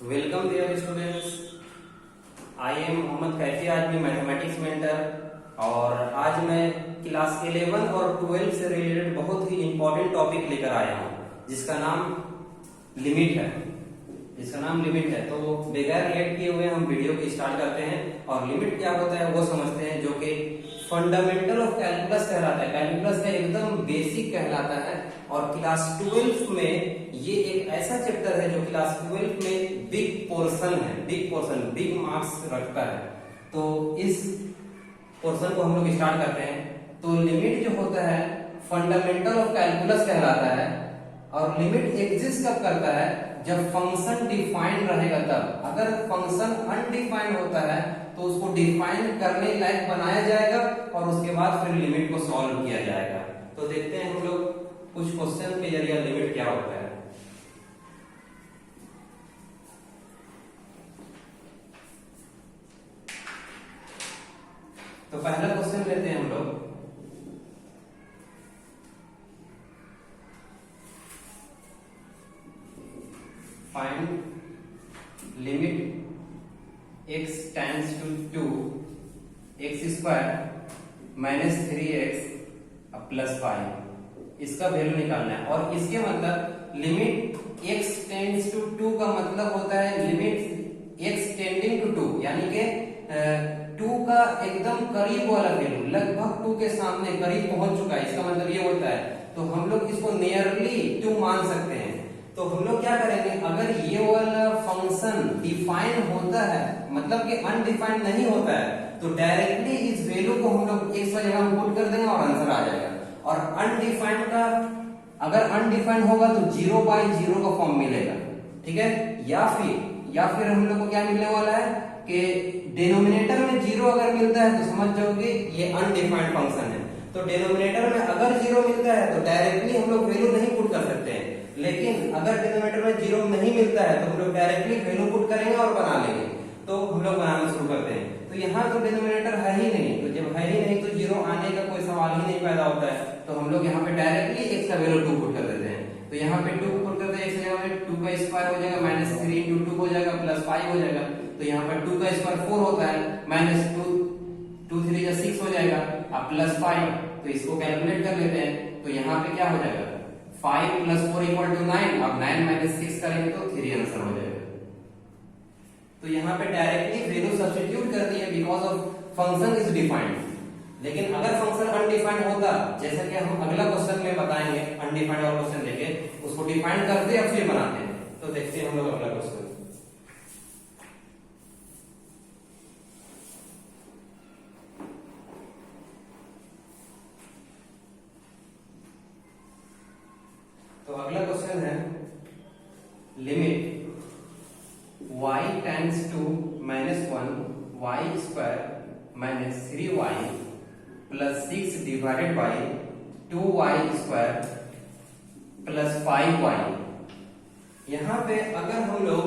Welcome dear students. I am Mohammad Kaifi Azmi, mathematics mentor. और आज मैं क्लास 11 और 12 से रिलेटेड बहुत ही इंपॉर्टेंट टॉपिक लेकर आया हूँ जिसका नाम लिमिट है। तो बगैर लेट किए हुए हम वीडियो को स्टार्ट करते हैं। और लिमिट क्या होता है वो समझते हैं, जो कि फंडामेंटल ऑफ कैलकुलस कहलाता है। कैलकुलस का एकदम बेसिक कहलाता है। और क्लास 12 में ये एक ऐसा चैप्टर है जो क्लास 12 में बिग मार्क्स रखता है। तो इस पोर्शन को हम लोग स्टार्ट करते हैं। तो लिमिट जो होता है फंडामेंटल ऑफ कैलकुलस कहलाता है। और लिमिट एग्जिस्ट कब करता है? जब फंक्शन डिफाइंड रहेगा तब। अगर फंक्शन अनडिफाइंड होता है तो उसको डिफाइन करने लायक बनाया जाएगा और उसके बाद फिर लिमिट को सॉल्व किया जाएगा। तो देखते हैं हम लोग कुछ क्वेश्चन के जरिए लिमिट क्या होता है। तो पहला क्वेश्चन लेते हैं हम लोग। Find limit x tends to 2 x square minus 3x plus 5। इसका वैल्यू निकालना है। और इसके मतलब लिमिट x टेंड्स टू 2 का मतलब होता है लिमिट x टेंडिंग टू 2, यानी कि 2 का एकदम करीब वाला वैल्यू, लगभग 2 के सामने करीब पहुंच चुका है। इसका मतलब ये होता है। तो हम लोग इसको नियरली 2 मान सकते हैं। तो हम लोग क्या करेंगे, अगर ये वाला फंक्शन डिफाइन होता है, मतलब कि अनडिफाइंड नहीं होता है, तो डायरेक्टली इस वैल्यू को हम लोग x की जगह पुट कर देंगे और आंसर आ जाएगा। और अनडिफाइंड का अगर अनडिफाइंड होगा तो 0/0 का फॉर्म मिलेगा, ठीक है। या फिर हम लोग को क्या मिलने वाला है कि डिनोमिनेटर में 0 अगर मिलता है तो समझ जाओगे ये अनडिफाइंड फंक्शन है। तो डिनोमिनेटर में अगर 0 मिलता है तो डायरेक्टली हम लोग वैल्यू नहीं पुट कर सकते हैं। लेकिन अगर डिनोमिनेटर में 0 नहीं मिलता है तो हम लोग डायरेक्टली वैल्यू पुट करेंगे और बना लेंगे। तो हम लोग बनाना शुरू करते हैं। तो यहाँ तो डिनोमिनेटर है ही नहीं, तो जब है ही नहीं तो 0 आने का कोई सवाल ही नहीं पैदा होता है। तो हम लोग यहाँ पे डायरेक्टली x का वैल्यू 2 पुट कर देते हैं। तो यहाँ पे 2 पुट करते हैं, x की जगह में 2 का स्क्वायर हो जाएगा, माइनस 3 इंटू 2 हो जाएगा, प्लस 5 हो जाएगा। तो यहाँ पर 2 का स्क्वायर 4 होता है, माइनस 2 3 या 6 हो जाएगा, अब प्लस 5। तो इसको कैलकुलेट कर लेते हैं। तो यहाँ पे क्या हो जाएगा, 5 + 4 = 9। अब 9 - 6 करेंगे तो 3 आंसर हो जाएगा। तो यहाँ पे डायरेक्टली वैल्यू सब्स्टिट्यूट कर दिए because of function is defined. लेकिन अगर फंक्शन अनडिफाइंड होता, जैसा कि हम अगला क्वेश्चन में बताएंगे, अनडिफाइंड वाला क्वेश्चन लेके उसको डिफाइन करते हैं फिर बनाते हैं। तो देखते हैं हम लोग अगला क्वेश्चन। तो अगला क्वेश्चन है limit y tends to -1 y square minus 3y plus 6 divided by 2y square plus 5y। यहाँ पे अगर हम लोग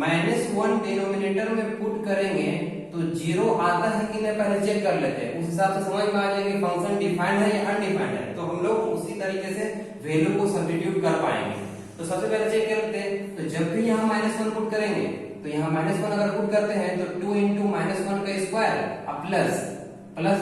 -1 डिनोमिनेटर में पुट करेंगे तो 0 आता है कि नहीं पहले चेक कर लेते हैं। उस हिसाब से समझ में आ जाएगा फंक्शन डिफाइंड है या अनडिफाइंड है। तो हम लोग उसी तरीके से वैल्यू को सब्स्टिट्यूट कर पाएंगे। तो सबसे पहले चेक करते हैं। तो जब भी यहाँ -1 पुट करेंगे तो यहाँ -1 अगर पुट करते हैं तो 2 × -1 का स्क्वायर अब प्लस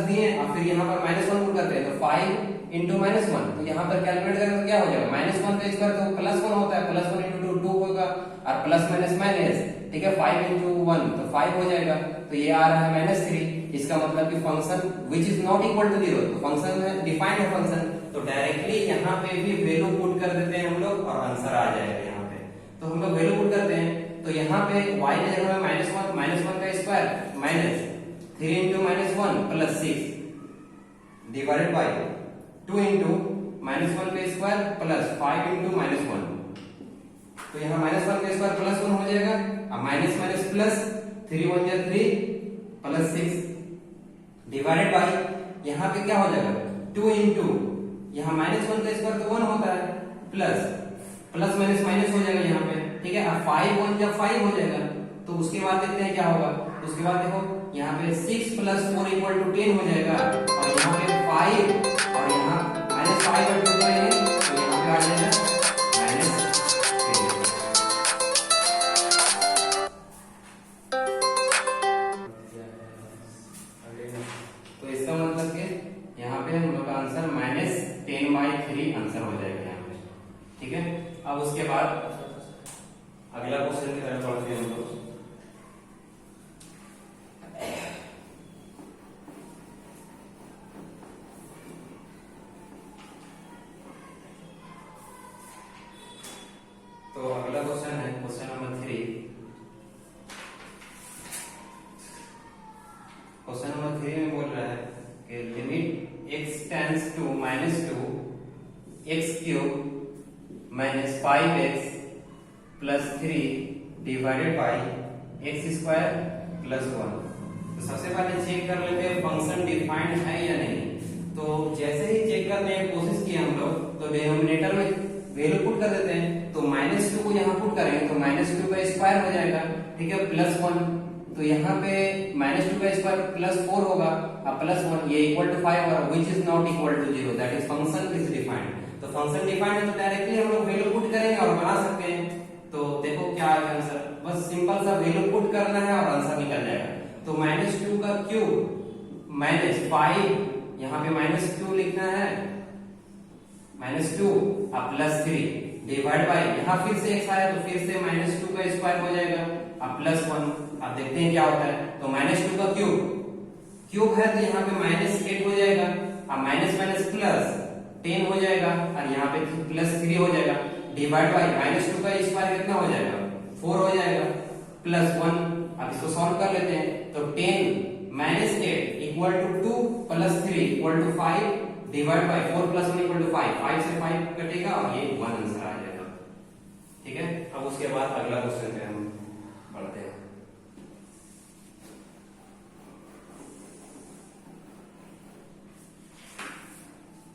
दिए, और फिर यहाँ पर -1 पुट करते हैं तो 5 × -1। तो यहाँ पर कैलकुलेट करें तो क्या हो जाएगा, -1 का स्क्वायर तो +1 होता है, +1 × 2 होगा, और प्लस माइनस माइनस, ठीक है, 5 × 1 तो 5 हो जाएगा। तो ये आ रहा है -3। इसका मतलब कि function which is not equal to 0, तो फंक्शन है डिफाइंड है फंक्शन। तो डायरेक्टली यहाँ पे भी वैल्यू पुट कर देते हैं हम लोग और आंसर आ जाएगा यहाँ पे। तो हम लोग वैल्यू पुट करते हैं। तो यहाँ पे y की जगह में -1 का square minus 3 × -1 plus 6 divided by 2 × -1 का स्क्वायर प्लस 5 × -1। तो यहाँ -1 का स्क्वायर प्लस 1 हो जाएगा, अब minus minus plus 3 × 1 = 3 plus 6 divided by यहाँ पे क्या हो जाएगा 2 × यहाँ -1 का स्क्वायर तो 1 होता है, प्लस माइनस माइनस हो जाएगा यहाँ पे, ठीक है। अब 5 × 1 जब 5 हो जाएगा तो उसके बाद देखते हैं क्या होगा। उसके बाद देखो यहाँ पे 6 + 4 = 10 हो जाएगा, और यहाँ पे 5 और यहाँ -5 और 2 करेंगे तो यहाँ पे आ जाएगा -3। क्वेश्चन की तरफ बढ़ते हैं हम लोग। तो अगला क्वेश्चन है क्वेश्चन नंबर 3। क्वेश्चन नंबर 3 में बोल रहा है कि limit x tends to -2 x cube minus 5x plus 3 divided by x square plus 1। तो सबसे पहले चेक कर लेते हैं फंक्शन डिफाइंड है या नहीं। तो जैसे ही चेक करने की कोशिश की हम लोग, तो डिनोमिनेटर में वैल्यू पुट कर देते हैं। तो -2 को यहाँ पुट करेंगे तो -2 का स्क्वायर हो जाएगा, ठीक है, प्लस 1। तो यहाँ पे -2 का स्क्वायर प्लस 4 होगा, अब प्लस 1 ये इक्वल टू 5 होगा, which is not equal to 0, that is function is defined. तो फंक्शन डिफाइंड है तो डायरेक्टली हम लोग वैल्यू पुट करेंगे और बना सकते हैं। तो देखो क्या आएगा आंसर, बस सिंपल सा वैल्यू पुट करना है और आंसर निकल जाएगा। तो -2 का क्यूब माइनस 5, यहाँ पे -2 लिखना है, -2 अब प्लस 3 डिवाइड बाई, यहाँ फिर से x आया तो फिर से -2 का स्क्वायर हो जाएगा, अब प्लस 1। अब देखते हैं क्या होता है। तो -2 का क्यूब है तो यहाँ पे -8 हो जाएगा, अब माइनस माइनस प्लस 10 हो जाएगा और यहाँ पे प्लस 3 हो जाएगा, डिवाइड बाई -2 का स्क्वायर कितना हो जाएगा, 4 हो जाएगा, प्लस 1। अब इसको सॉल्व कर लेते हैं। तो 10 -8 equal to 2 plus 3 equal to 5 divide by 4 plus 1 equal to 5, 5 से 5 कटेगा और ये 1 आंसर आ जाएगा, ठीक है। अब उसके बाद अगला क्वेश्चन पे हम बढ़ते हैं।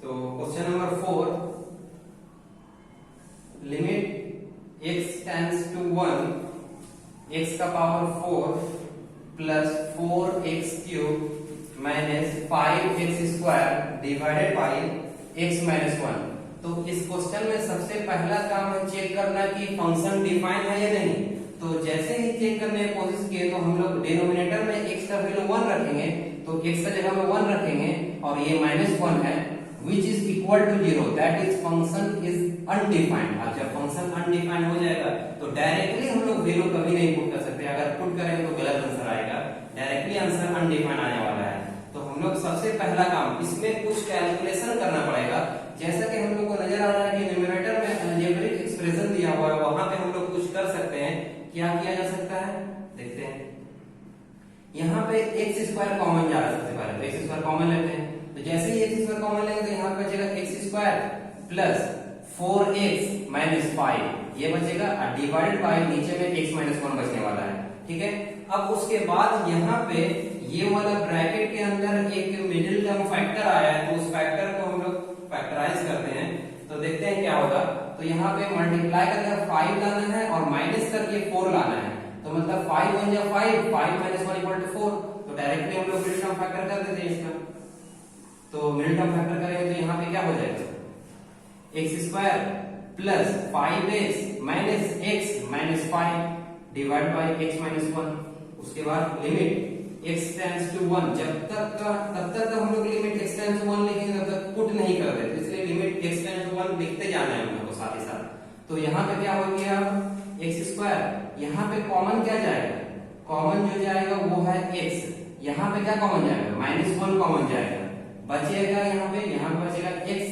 तो question number 4, limit x tends to 1 x का power 4 plus 4x cube minus 5x square divided by x minus 1। तो इस क्वेश्चन में सबसे पहला काम है चेक करना कि फंक्शन डिफाइन है या नहीं। तो जैसे ही चेक करने की कोशिश किए तो हम लोग डिनोमिनेटर में x का वैल्यू 1 रखेंगे, तो x का जगह में 1 रखेंगे और ये -1 है, which is equal to 0, that is function is undefined। अब जब फंक्शन अनडिफाइंड हो जाएगा तो डायरेक्टली हम लोग वैल्यू कभी नहीं पुट कर सकते, अगर पुट करेंगे तो गलत आंसर आएगा, डायरेक्टली आंसर अनडिफाइंड आने वाला है। तो हम लोग सबसे पहला काम इसमें कुछ कैलकुलेशन करना पड़ेगा। जैसा कि हम लोग को नजर आ रहा है कि न्यूमरेटर में अलजेब्रिक एक्सप्रेशन दिया हुआ है, वहां पे हम लोग कुछ कर सकते हैं। क्या किया जा सकता है देखते हैं। यहाँ पे x स्क्वायर कॉमन जा रहा है, सबसे पहले तो x स्क्वायर कॉमन लेते हैं। तो जैसे ही x स्क्वायर कॉमन लेंगे तो यहाँ पे बचेगा x square plus 4x minus 5 ये बचेगा और डिवाइडेड बाय नीचे में x माइनस 1 बचने वाला है, ठीक है। अब उसके बाद यहाँ पे ये वाला ब्रैकेट के अंदर एक मिडिल टर्म फैक्टर आया है, तो उस फैक्टर को हम लोग फैक्टराइज करते हैं। तो देखते हैं क्या होगा। तो यहाँ पे मल्टीप्लाई करके 5 लाना है और माइनस करके 4 लाना है। तो मतलब 5 1 जा 5, 5 माइनस 1 इक्वल टू 4। तो डायरेक्टली हम लोग मिडिल टर्म फैक्टर कर देते हैं इसका। तो मिडिल टर्म फैक्टर करेंगे तो यहाँ पे क्या हो जाएगा, x square plus 5x minus x minus 5 divide by x minus 1। उसके बाद लिमिट x टेंड्स टू 1, तब तक हम लोग लिमिट x टेंड्स टू 1 लिखेंगे तब तक पुट नहीं कर देते, इसलिए लिमिट x टेंड्स टू 1 लिखते जाना है हम लोग को साथ ही साथ। तो यहाँ पे क्या हो गया, x स्क्वायर, यहाँ पे कॉमन क्या जाएगा, कॉमन जो जाएगा वो है x, यहाँ पे क्या कॉमन जाएगा, -1 कॉमन जाएगा, बचेगा यहाँ पे बचेगा x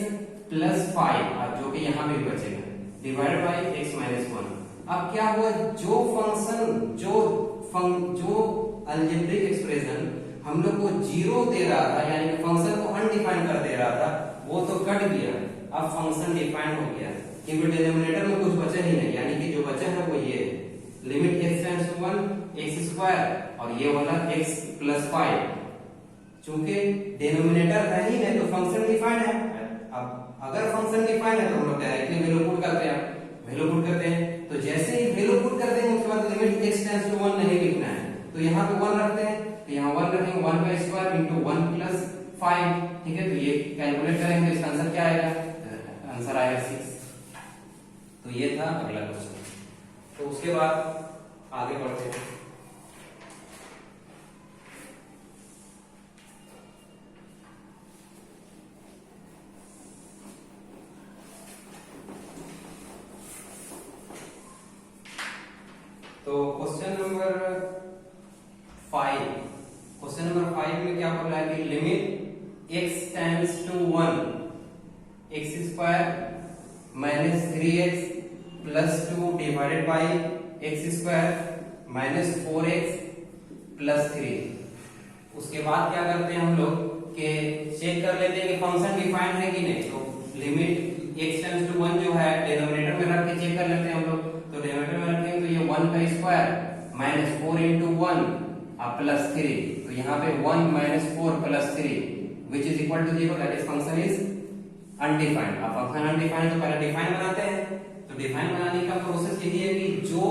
प्लस 5 और जो कि यहाँ पे भी बचेगा डिवाइडेड बाय x माइनस 1। अब क्या हुआ, जो फंक्शन जो अलजेब्रिक एक्सप्रेशन हम लोग को 0 दे रहा था, यानी कि फंक्शन को अनडिफाइंड कर दे रहा था, वो तो कट गया, अब फंक्शन डिफाइंड हो गया, क्योंकि डिनोमिनेटर में कुछ बचा ही नहीं, यानी कि जो बचा है वो ये limit x tends to 1 x square और ये वाला x प्लस 5। चूंकि डिनोमिनेटर है ही नहीं तो फंक्शन डिफाइंड है। अब अगर फंक्शन डिफाइंड है तो हम लोग डायरेक्टली वैल्यू पुट करते हैं, वैल्यू पुट करते हैं। तो जैसे ही वैल्यू पुट कर देंगे उसके बाद लिमिट x टेंड्स टू 1 नहीं लिखना है, तो यहाँ पे 1 रखते हैं, तो यहाँ 1 रखेंगे, 1 का स्क्वायर इनटू 1 प्लस 5, ठीक है। तो ये कैलकुलेट करेंगे तो इसका आंसर क्या आएगा, आंसर आएगा 6। तो ये था अगला क्वेश्चन। तो उसके बाद आगे बढ़ते हैं। तो क्वेश्चन नंबर 5 में क्या बोला है कि limit x tends to 1 x square minus 3x plus 2 divided by x square minus 4x plus 3। उसके बाद क्या करते हैं हम लोग कि चेक कर लेते हैं कि फंक्शन डिफाइंड है कि नहीं। तो लिमिट x टेंड्स टू 1 जो है डिनोमिनेटर में रख के चेक कर लेते हैं हम लोग। तो डिनोमिनेटर में रखेंगे तो ये 1 का स्क्वायर माइनस 4 इंटू 1 प्लस 3। तो यहाँ पे 1 minus 4 plus 3 which is equal to 0, that is function is undefined. अब फंक्शन अनडिफाइंड तो पहले डिफाइन बनाते हैं। तो डिफाइन बनाने का प्रोसेस यही है कि जो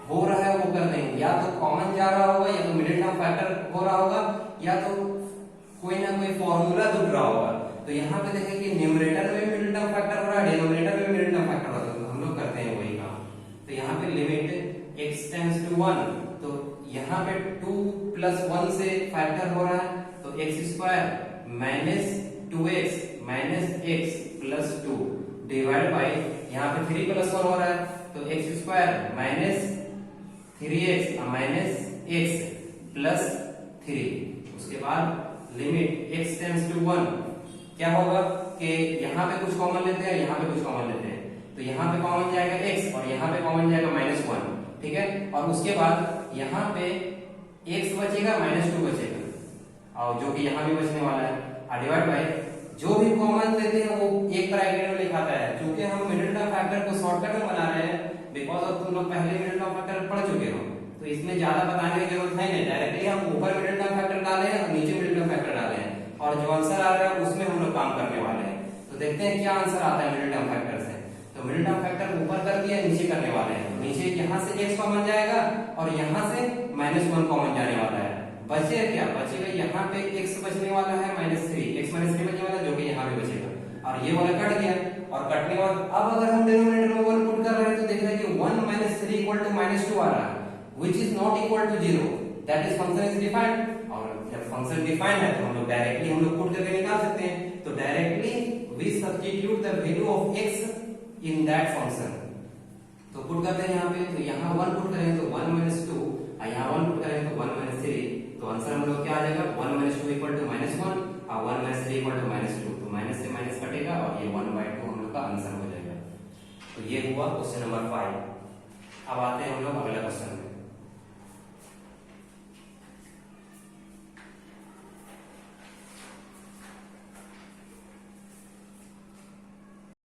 हो रहा है वो कर देंगे, या तो कॉमन जा रहा होगा, या तो मिडिल टर्म फैक्टर हो रहा होगा, या तो कोई ना कोई फॉर्मूला जुड़ रहा होगा। तो यहाँ पे देखें कि न्यूमरेटर में मिडिल टर्म फैक्टर हो रहा है, डिनोमिनेटर में मिडिल टर्म फैक्टर हो रहा है। तो हम लोग करते हैं वही काम। तो यहाँ पे लिमिट x टेंड्स टू 1, तो यहाँ पे 2 प्लस 1 से फैक्टर हो रहा है, तो x square minus 2x minus x plus 2 divide by यहाँ पे 3 प्लस 1 हो रहा है, तो x square minus 3x minus x plus 3। उसके बाद लिमिट x टेंड्स टू 1 क्या होगा कि यहाँ पे कुछ कॉमन लेते हैं, यहाँ पे कुछ कॉमन लेते हैं। तो यहाँ पे कॉमन जाएगा x और यहाँ पे कॉमन जाएगा -1, ठीक है। और उसके बाद यहाँ पे x बचेगा -2 बचेगा, और जो कि यहाँ भी बचने वाला है। डिवाइड बाई जो भी कॉमन लेते हैं वो एक ब्रैकेट में लिखाता है। क्योंकि हम मिडिल टर्म फैक्टर को शॉर्टकट में बना रहे हैं, बिकॉज ऑफ तुम लोग पहले मिडिल टर्म फैक्टर पढ़ चुके हो, तो इसमें ज्यादा बताने की जरूरत है नहीं। डायरेक्टली हम ऊपर मिडिल टर्म फैक्टर डाले हैं और नीचे मिडिल टर्म फैक्टर डाले हैं, और जो आंसर आ रहा है उसमें हम लोग काम करने वाले हैं। तो देखते हैं क्या आंसर आता है मिडिल टर्म फैक्टर से। तो मिडिल टर्म फैक्टर ऊपर कर दिया, नीचे करने वाले हैं। तो नीचे यहाँ से x कॉमन जाएगा और यहाँ से -1 कॉमन जाने वाला है। बचेगा क्या? बचेगा यहाँ पे x बचने वाला है -3, x -3 बचने वाला है, जो कि यहाँ पे बचेगा, और ये वाला कट गया। और कटने के बाद अब अगर हम डिनोमिनेटर में 1 पुट कर रहे हैं तो देख रहे हैं कि 1 -3 इक्वल टू -2 आ रहा है, which is not equal to 0, that is function is defined। और जब फंक्शन डिफाइंड है तो हम लोग डायरेक्टली हम लोग पुट करके निकाल सकते हैं। तो directly we substitute the value of x in that function. तो पुट करते हैं यहाँ पे, तो यहाँ 1 पुट करेंगे तो 1 -2, और यहाँ 1 पुट करेंगे तो 1 -3। तो आंसर हम लोग क्या आ जाएगा, 1 -2 इक्वल टू -1 और 1 -3 इक्वल टू -2। तो माइनस से माइनस कटेगा और ये 1/2 हम लोग का आंसर हो जाएगा। तो ये हुआ क्वेश्चन नंबर 5। अब आते हैं हम लोग अगला क्वेश्चन।